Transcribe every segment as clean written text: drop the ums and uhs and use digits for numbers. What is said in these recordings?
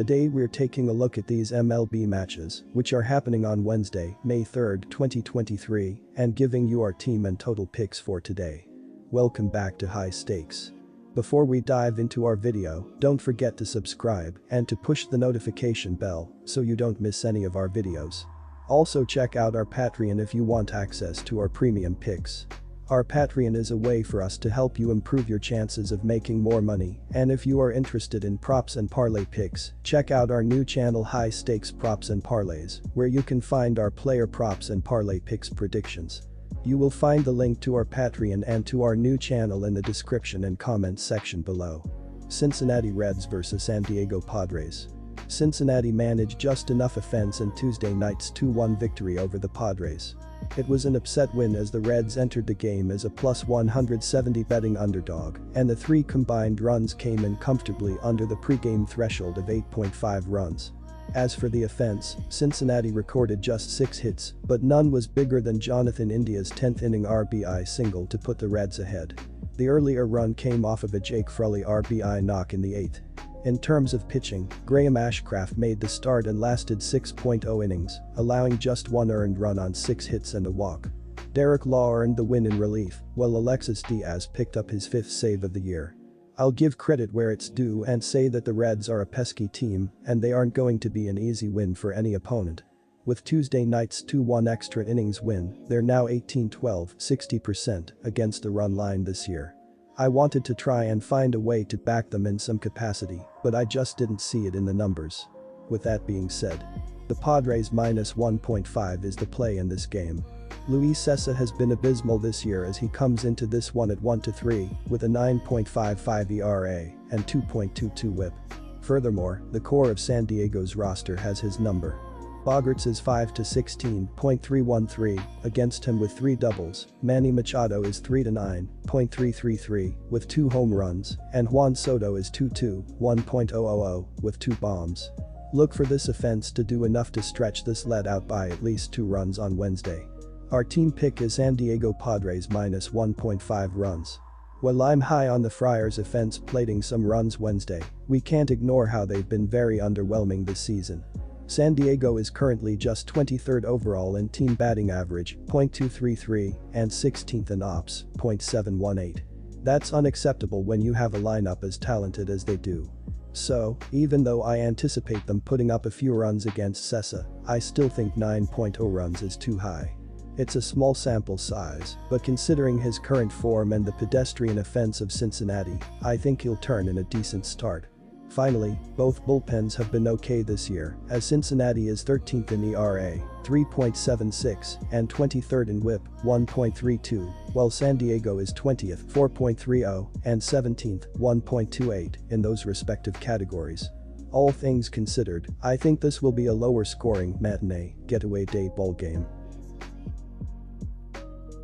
Today we're taking a look at these MLB matches, which are happening on Wednesday, May 3, 2023, and giving you our team and total picks for today. Welcome back to High Stakes. Before we dive into our video, don't forget to subscribe and to push the notification bell so you don't miss any of our videos. Also check out our Patreon if you want access to our premium picks. Our Patreon is a way for us to help you improve your chances of making more money, and if you are interested in props and parlay picks, check out our new channel High Stakes Props and Parlays, where you can find our player props and parlay picks predictions. You will find the link to our Patreon and to our new channel in the description and comments section below. Cincinnati Reds vs San Diego Padres. Cincinnati managed just enough offense in Tuesday night's 2-1 victory over the Padres. It was an upset win as the Reds entered the game as a plus 170 betting underdog, and the three combined runs came in comfortably under the pregame threshold of 8.5 runs. As for the offense, Cincinnati recorded just 6 hits, but none was bigger than Jonathan India's 10th inning RBI single to put the Reds ahead. The earlier run came off of a Jake Fraley RBI knock in the 8th. In terms of pitching, Graham Ashcraft made the start and lasted 6.0 innings, allowing just 1 earned run on 6 hits and a walk. Derek Law earned the win in relief, while Alexis Diaz picked up his 5th save of the year. I'll give credit where it's due and say that the Reds are a pesky team and they aren't going to be an easy win for any opponent. With Tuesday night's 2-1 extra innings win, they're now 18-12, 60% against the run line this year. I wanted to try and find a way to back them in some capacity, but I just didn't see it in the numbers. With that being said, the Padres minus 1.5 is the play in this game. Luis Cessa has been abysmal this year as he comes into this one at 1-3 with a 9.55 ERA and 2.22 WHIP. Furthermore, the core of San Diego's roster has his number. Bogaerts is 5-16.313 against him with 3 doubles, Manny Machado is 3-9.333 with 2 home runs, and Juan Soto is 2-1.000 with 2 bombs. Look for this offense to do enough to stretch this lead out by at least 2 runs on Wednesday. Our team pick is San Diego Padres minus 1.5 runs. While I'm high on the Friars offense plating some runs Wednesday, we can't ignore how they've been very underwhelming this season. San Diego is currently just 23rd overall in team batting average, .233, and 16th in ops, .718. That's unacceptable when you have a lineup as talented as they do. So, even though I anticipate them putting up a few runs against Cessa, I still think 9.0 runs is too high. It's a small sample size, but considering his current form and the pedestrian offense of Cincinnati, I think he'll turn in a decent start. Finally, both bullpens have been okay this year, as Cincinnati is 13th in ERA, 3.76, and 23rd in WHIP, 1.32, while San Diego is 20th, 4.30, and 17th, 1.28, in those respective categories. All things considered, I think this will be a lower scoring matinee getaway day ball game.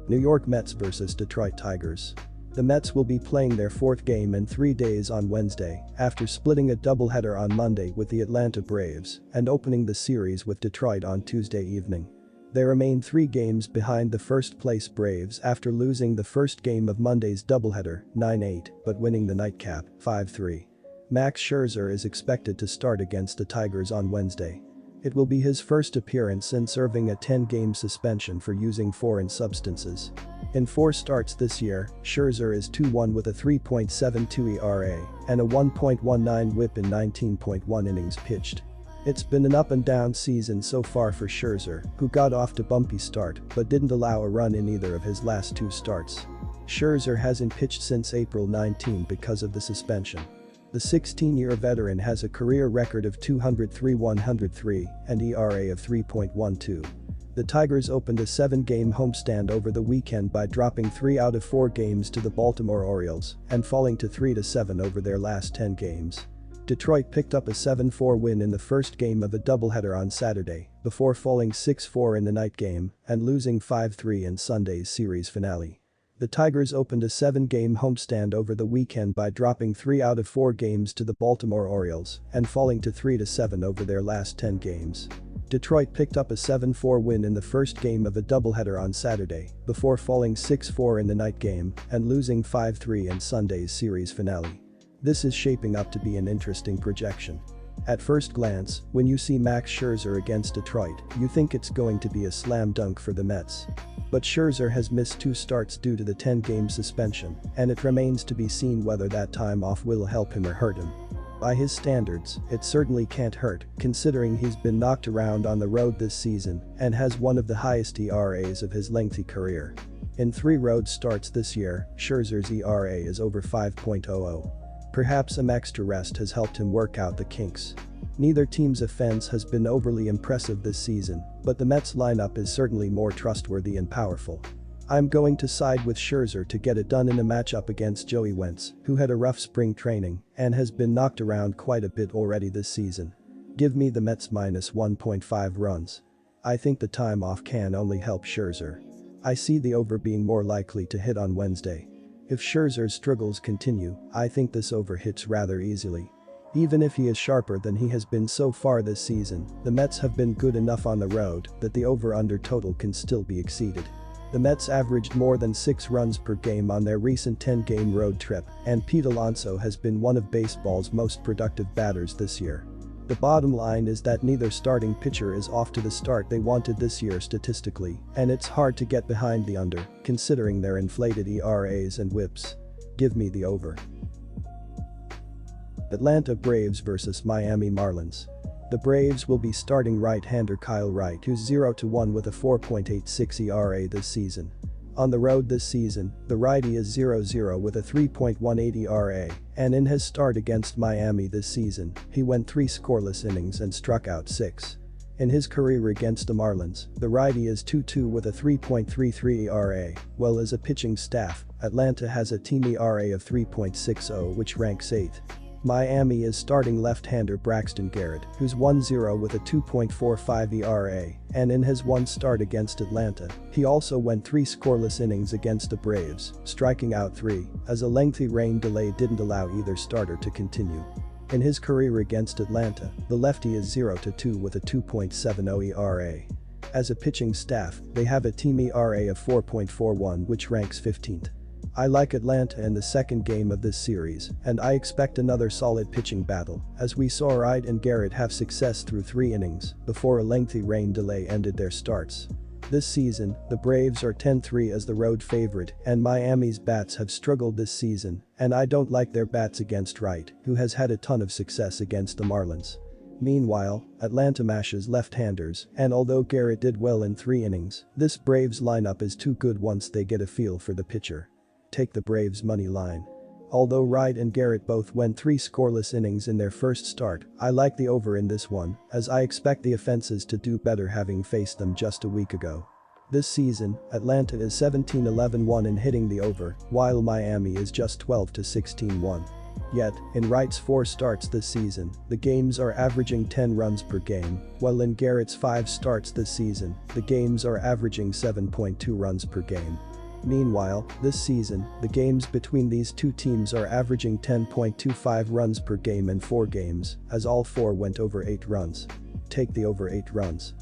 New York Mets vs Detroit Tigers. The Mets will be playing their 4th game in 3 days on Wednesday, after splitting a doubleheader on Monday with the Atlanta Braves and opening the series with Detroit on Tuesday evening. They remain 3 games behind the first-place Braves after losing the first game of Monday's doubleheader, 9-8, but winning the nightcap, 5-3. Max Scherzer is expected to start against the Tigers on Wednesday. It will be his first appearance since serving a 10-game suspension for using foreign substances. In 4 starts this year, Scherzer is 2-1 with a 3.72 ERA and a 1.19 WHIP in 19.1 innings pitched. It's been an up-and-down season so far for Scherzer, who got off to a bumpy start but didn't allow a run in either of his last 2 starts. Scherzer hasn't pitched since April 19 because of the suspension. The 16-year veteran has a career record of 203-103 and ERA of 3.12. The Tigers opened a 7-game homestand over the weekend by dropping 3 out of 4 games to the Baltimore Orioles and falling to 3-7 over their last 10 games. Detroit picked up a 7-4 win in the first game of a doubleheader on Saturday before falling 6-4 in the night game and losing 5-3 in Sunday's series finale. The Tigers opened a 7-game homestand over the weekend by dropping 3 out of 4 games to the Baltimore Orioles and falling to 3-7 over their last 10 games. Detroit picked up a 7-4 win in the first game of a doubleheader on Saturday before falling 6-4 in the night game and losing 5-3 in Sunday's series finale. This is shaping up to be an interesting projection. At first glance, when you see Max Scherzer against Detroit, you think it's going to be a slam dunk for the Mets. But Scherzer has missed 2 starts due to the 10-game suspension, and it remains to be seen whether that time off will help him or hurt him. By his standards, it certainly can't hurt, considering he's been knocked around on the road this season and has one of the highest ERAs of his lengthy career. In 3 road starts this year, Scherzer's ERA is over 5.00. Perhaps some extra rest has helped him work out the kinks. Neither team's offense has been overly impressive this season, but the Mets lineup is certainly more trustworthy and powerful. I'm going to side with Scherzer to get it done in a matchup against Joey Wentz, who had a rough spring training and has been knocked around quite a bit already this season. Give me the Mets minus 1.5 runs. I think the time off can only help Scherzer. I see the over being more likely to hit on Wednesday. If Scherzer's struggles continue, I think this over hits rather easily. Even if he is sharper than he has been so far this season, the Mets have been good enough on the road that the over-under total can still be exceeded. The Mets averaged more than 6 runs per game on their recent 10-game road trip, and Pete Alonso has been one of baseball's most productive batters this year. The bottom line is that neither starting pitcher is off to the start they wanted this year statistically, and it's hard to get behind the under, considering their inflated ERAs and WHIPs. Give me the over. Atlanta Braves vs Miami Marlins. The Braves will be starting right-hander Kyle Wright, who's 0-1 with a 4.86 ERA this season. On the road this season, the righty is 0-0 with a 3.18 ERA, and in his start against Miami this season, he went 3 scoreless innings and struck out 6. In his career against the Marlins, the righty is 2-2 with a 3.33 ERA, while as a pitching staff, Atlanta has a team ERA of 3.60 which ranks 8th. Miami is starting left-hander Braxton Garrett, who's 1-0 with a 2.45 ERA, and in his one start against Atlanta, he also went 3 scoreless innings against the Braves, striking out 3, as a lengthy rain delay didn't allow either starter to continue. In his career against Atlanta, the lefty is 0-2 with a 2.70 ERA. As a pitching staff, they have a team ERA of 4.41 which ranks 15th. I like Atlanta in the second game of this series, and I expect another solid pitching battle, as we saw Wright and Garrett have success through 3 innings before a lengthy rain delay ended their starts. This season, the Braves are 10-3 as the road favorite, and Miami's bats have struggled this season, and I don't like their bats against Wright, who has had a ton of success against the Marlins. Meanwhile, Atlanta mashes left-handers, and although Garrett did well in 3 innings, this Braves lineup is too good once they get a feel for the pitcher. Take the Braves money line. Although Wright and Garrett both went 3 scoreless innings in their first start, I like the over in this one, as I expect the offenses to do better having faced them just a week ago. This season, Atlanta is 17-11-1 in hitting the over, while Miami is just 12-16-1. Yet, in Wright's 4 starts this season, the games are averaging 10 runs per game, while in Garrett's 5 starts this season, the games are averaging 7.2 runs per game. Meanwhile, this season, the games between these 2 teams are averaging 10.25 runs per game in 4 games, as all 4 went over 8 runs. Take the over 8 runs.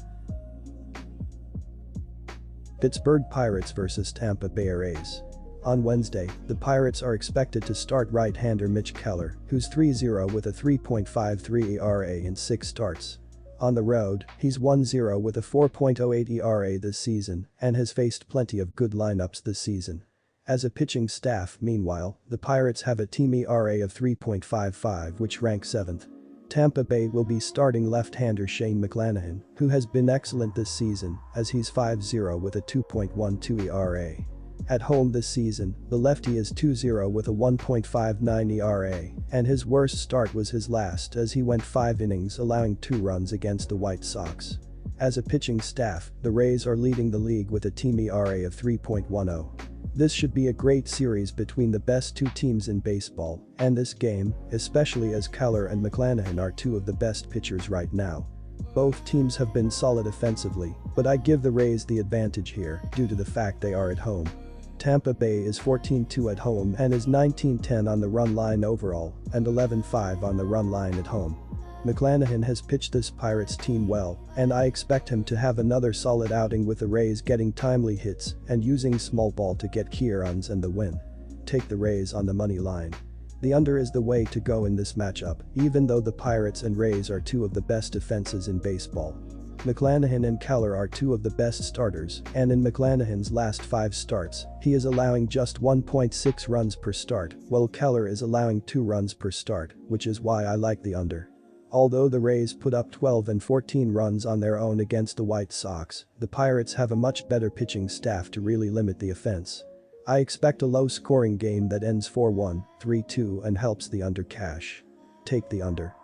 Pittsburgh Pirates vs Tampa Bay Rays. On Wednesday, the Pirates are expected to start right-hander Mitch Keller, who's 3-0 with a 3.53 ERA in 6 starts. On the road, he's 1-0 with a 4.08 ERA this season and has faced plenty of good lineups this season. As a pitching staff, meanwhile, the Pirates have a team ERA of 3.55 which ranks 7th. Tampa Bay will be starting left-hander Shane McClanahan, who has been excellent this season, as he's 5-0 with a 2.12 ERA. At home this season, the lefty is 2-0 with a 1.59 ERA, and his worst start was his last as he went 5 innings allowing 2 runs against the White Sox. As a pitching staff, the Rays are leading the league with a team ERA of 3.10. This should be a great series between the best 2 teams in baseball, and this game, especially as Keller and McClanahan are 2 of the best pitchers right now. Both teams have been solid offensively, but I give the Rays the advantage here due to the fact they are at home. Tampa Bay is 14-2 at home and is 19-10 on the run line overall and 11-5 on the run line at home. McClanahan has pitched this Pirates team well, and I expect him to have another solid outing with the Rays getting timely hits and using small ball to get key runs and the win. Take the Rays on the money line. The under is the way to go in this matchup, even though the Pirates and Rays are two of the best defenses in baseball. McClanahan and Keller are two of the best starters, and in McClanahan's last 5 starts, he is allowing just 1.6 runs per start, while Keller is allowing 2 runs per start, which is why I like the under. Although the Rays put up 12 and 14 runs on their own against the White Sox, the Pirates have a much better pitching staff to really limit the offense. I expect a low-scoring game that ends 4-1, 3-2 and helps the under cash. Take the under.